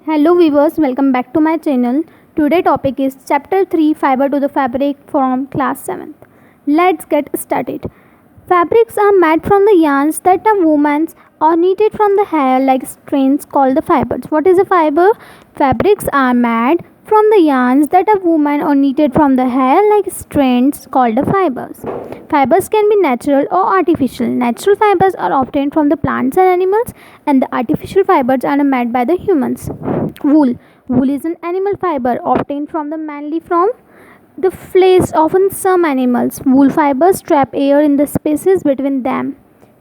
Hello viewers, welcome back to my channel. Today topic is chapter 3 Fiber to the Fabric from class 7th. Let's get started. Fabrics are made from the yarns that are woven's or knitted from the hair like strands called the fibers. What is a fiber? Fabrics are made from the yarns that are woven or knitted from the hair like strands called the fibers. Fibers can be natural or artificial. Natural fibers are obtained from the plants and animals, and the artificial fibers are made by the humans. Wool. Wool is an animal fiber obtained mainly from the fleece of some animals. Wool fibers trap air in the spaces between them.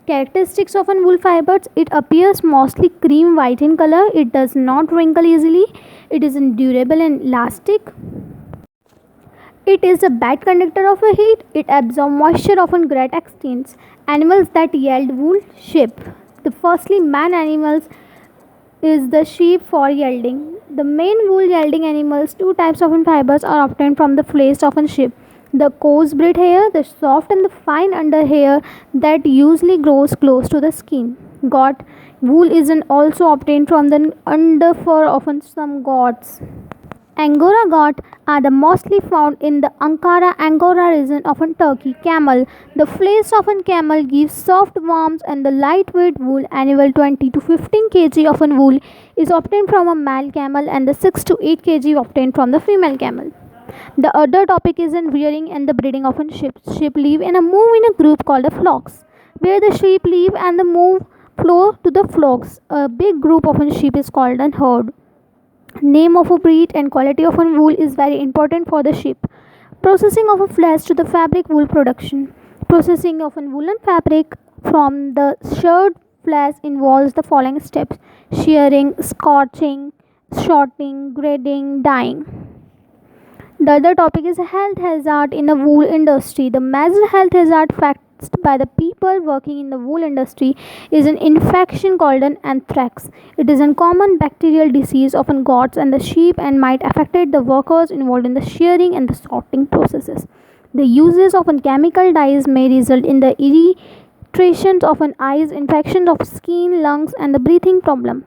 Characteristics of wool fibers: it appears mostly cream white in color, it does not wrinkle easily, it is durable and elastic, it is a bad conductor of heat, it absorbs moisture of great extents. Animals that yield wool: sheep. The firstly man animals is the sheep for yielding. The main wool yielding animals, two types of fibers are obtained from the fleece of sheep. The coarse bred hair, the soft and the fine under hair that usually grows close to the skin. Goat. Wool is also obtained from the underfur of some goats. Angora goat are the mostly found in the Angora region of Turkey. Camel. The fleece of camel gives soft warmth and the lightweight wool. Annual 20 to 15 kg of wool is obtained from a male camel and the 6 to 8 kg obtained from the female camel. The other topic is in rearing and the breeding of sheep. Sheep live and move in a group called a flocks, where the sheep live and move flow to the flocks. A big group of sheep is called a herd. Name of a breed and quality of wool is very important for the sheep. Processing of a fleece to the fabric wool production. Processing of woolen fabric from the shirred fleece involves the following steps: shearing, scorching, sorting, grading, dyeing. The other topic is health hazard in the wool industry. The major health hazard faced by the people working in the wool industry is an infection called an anthrax. It is a common bacterial disease of goats and the sheep and might affect the workers involved in the shearing and the sorting processes. The uses of chemical dyes may result in the irritations of eyes, infections of skin, lungs, and the breathing problem.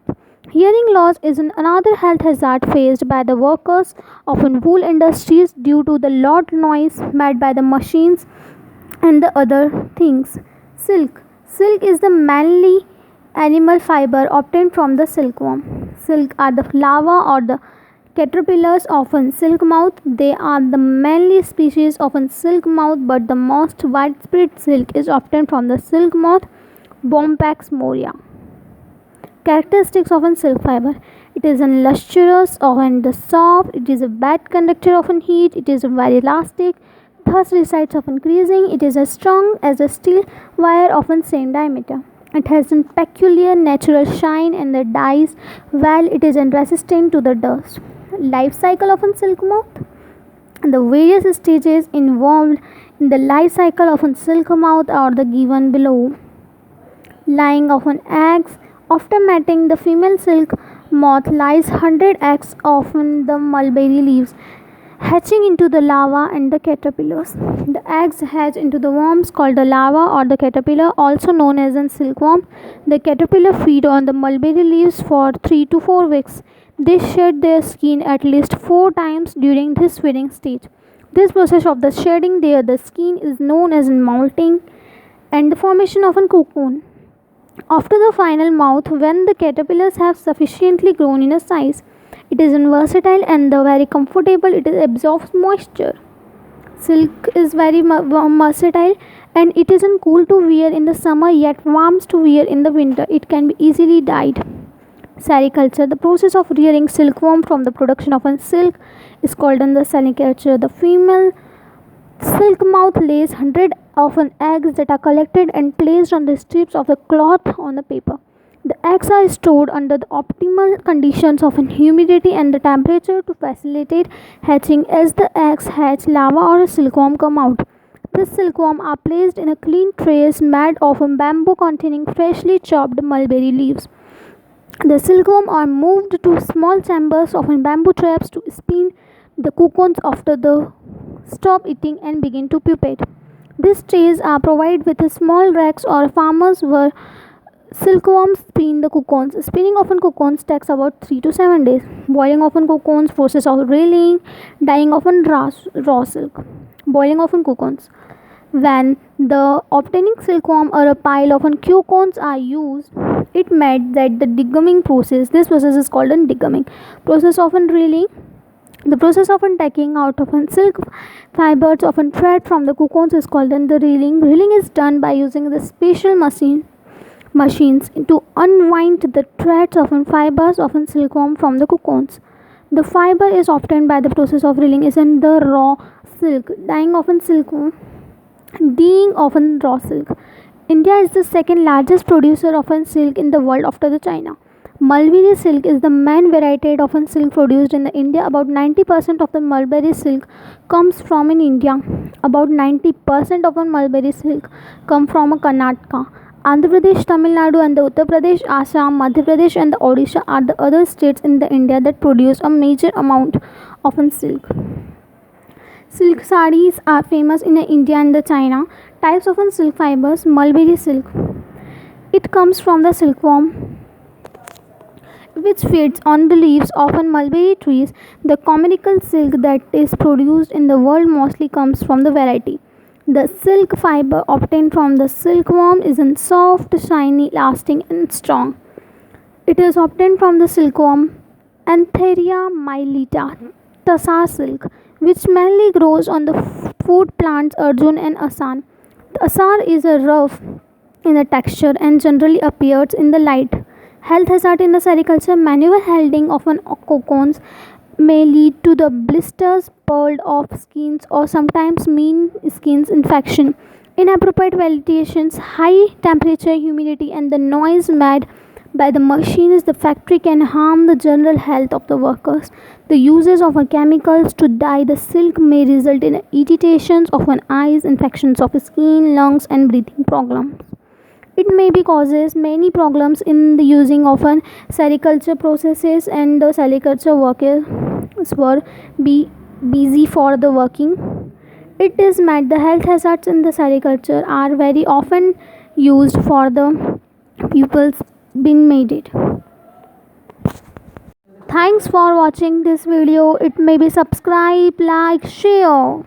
Hearing loss is another health hazard faced by the workers of wool industries due to the loud noise made by the machines and the other things. Silk. Silk is the mainly animal fiber obtained from the silkworm. Silk are the larvae or the caterpillars of silk moth. They are the mainly species of silk moth, but the most widespread silk is obtained from the silk moth, Bombax moria. Characteristics of silk fiber: it is lustrous and soft, it is a bad conductor of heat, it is very elastic, thus resides of increasing, it is as strong as a steel wire of same diameter. It has a peculiar natural shine and the dyes well, it is resistant to the dust. Life cycle of silk moth. The various stages involved in the life cycle of silk moth are the given below. Laying of eggs. After mating, the female silk moth lays 100 eggs of the mulberry leaves, hatching into the larvae and the caterpillars. The eggs hatch into the worms called the larva or the caterpillar, also known as a silkworm. The caterpillar feed on the mulberry leaves for 3 to 4 weeks. They shed their skin at least 4 times during this feeding stage. This process of the shedding the skin is known as molting and the formation of a cocoon. After the final moult, when the caterpillars have sufficiently grown in a size, it is versatile and very comfortable. It absorbs moisture. Silk is very versatile and it is cool to wear in the summer yet warm to wear in the winter. It can be easily dyed. Sericulture. The process of rearing silkworm from the production of silk is called the sericulture. The female silk moth lays 100 of eggs that are collected and placed on the strips of the cloth on the paper. The eggs are stored under the optimal conditions of humidity and the temperature to facilitate hatching. As the eggs hatch, larvae or silkworm come out. The silkworm are placed in a clean trays made of bamboo containing freshly chopped mulberry leaves. The silkworm are moved to small chambers of bamboo traps to spin the cocoons after the stop eating and begin to pupate. These trays are provided with small racks or farmers were Silkworms spin the cocoons. Spinning of cocoons takes about 3 to 7 days. Boiling of cocoons, process of reeling, dyeing of raw silk. Boiling of cocoons. When the obtaining silkworm or a pile of cocoons are used, it made that the degumming process. This process is called a degumming. Process of reeling. The process of taking out of silk fibers of thread from the cocoons is called the reeling. Reeling is done by using the special machines to unwind the threads of fibers of silkworm from the cocoons. The fiber is obtained by the process of reeling is in the raw silk. Dyeing of raw silk. India is the second largest producer of silk in the world after the China. Mulberry silk is the main variety of silk produced in India. About 90% of the mulberry silk comes from in India. About 90% of mulberry silk come from Karnataka. Andhra Pradesh, Tamil Nadu and the Uttar Pradesh, Assam, Madhya Pradesh and the Odisha are the other states in the India that produce a major amount of silk. Silk sarees are famous in India and China. Types of silk fibers. Mulberry silk. It comes from the silkworm which feeds on the leaves of mulberry trees. The commercial silk that is produced in the world mostly comes from the variety. The silk fiber obtained from the silkworm is soft, shiny, lasting and strong. It is obtained from the silkworm Antheria mylitta, tassar silk, which mainly grows on the food plants Arjun and Asan. The Asar is a rough in the texture and generally appears in the light. Health hazard in the sericulture. Manual handling of cocoons may lead to the blisters, peeled off skins, or sometimes mean skin infection. Inappropriate ventilations, high temperature, humidity, and the noise made by the machines the factory can harm the general health of the workers. The uses of chemicals to dye the silk may result in irritations of eyes, infections of skin, lungs, and breathing problems. It may be causes many problems in the using of sericulture processes, and the sericulture workers were busy for the working. It is made the health hazards in the sericulture are very often used for the pupils being made it. Thanks for watching this video. It may be subscribe, like, share.